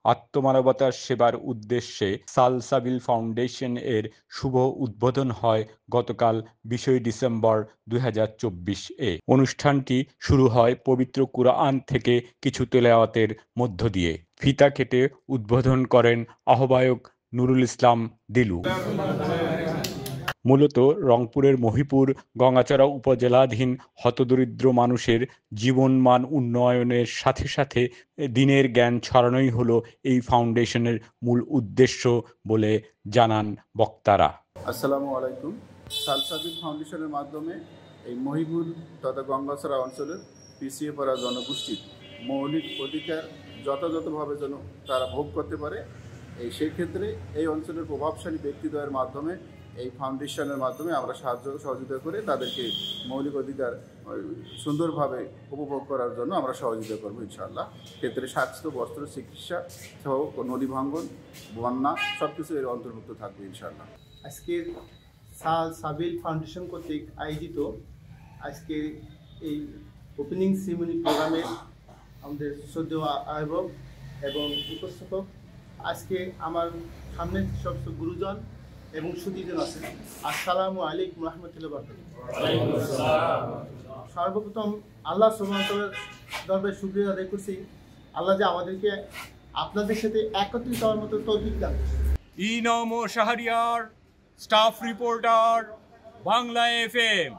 আত্মমানবতার সেবার উদ্দেশ্যে সালসাবিল ফাউন্ডেশন এর শুভ উদ্বোধন হয় গতকাল ২০ ডিসেম্বর ২০২৪ অনুষ্ঠানটি শুরু হয় পবিত্র কুরআন থেকে কিছু তেলাওয়াতের মধ্য দিয়ে। ফিতা কেটে উদ্বোধন করেন আহ্বায়ক নুরুল ইসলাম দিলু। মূলত রংপুরের মহিপুর গঙ্গাচড়া উপজেলাধীন হতদরিদ্র মানুষের জীবনমান উন্নয়নের সাথে সাথে দ্বীনের জ্ঞান ছড়ানোই হলো এই ফাউন্ডেশনের মূল উদ্দেশ্য বলে জানান বক্তারা। আসসালামু আলাইকুম। সালসাবিল ফাউন্ডেশনের মাধ্যমে এই মহিপুর তথা গঙ্গাচড়া অঞ্চলের পিছিয়ে পড়া জনগোষ্ঠীর মৌলিক অধিকার যথাযথভাবে যেন তারা ভোগ করতে পারে, সেই ক্ষেত্রে এই অঞ্চলের প্রভাবশালী ব্যক্তিদ্বয়ের মাধ্যমে এই ফাউন্ডেশনের মাধ্যমে আমরা সাহায্য সহযোগিতা করে তাদেরকে মৌলিক অধিকার সুন্দরভাবে উপভোগ করার জন্য আমরা সহযোগিতা করবো ইনশাআল্লাহ। ক্ষেত্রে স্বাস্থ্য, বস্ত্র, চিকিৎসা সহ নদী ভাঙ্গন, বন্যা সব কিছু এর অন্তর্ভুক্ত থাকবে ইনশাআল্লাহ। আজকের সালসাবিল ফাউন্ডেশন কর্তৃক আয়োজিত আজকে এই ওপেনিং সেরিমনি প্রোগ্রামে আমাদের শ্রদ্ধেয় আহ্বায়ক এবং উপস্থাপক, আজকে আমার সামনে সব গুরুজন এবং সুধীজন আছেন। আসসালামু আলাইকুম রহমতুল্লাহ বারাকাতুহু। সর্বপ্রথম আল্লাহ সুবহানাহু ওয়া তাআলার দরবারে শুকরিয়া আদায় করছি, আল্লাহ যে আমাদেরকে আপনাদের সাথে একত্রিত হওয়ার মতো তৌফিক দান করেছে। ইনাম ও Shahriar, staff reporter, Bangla FM।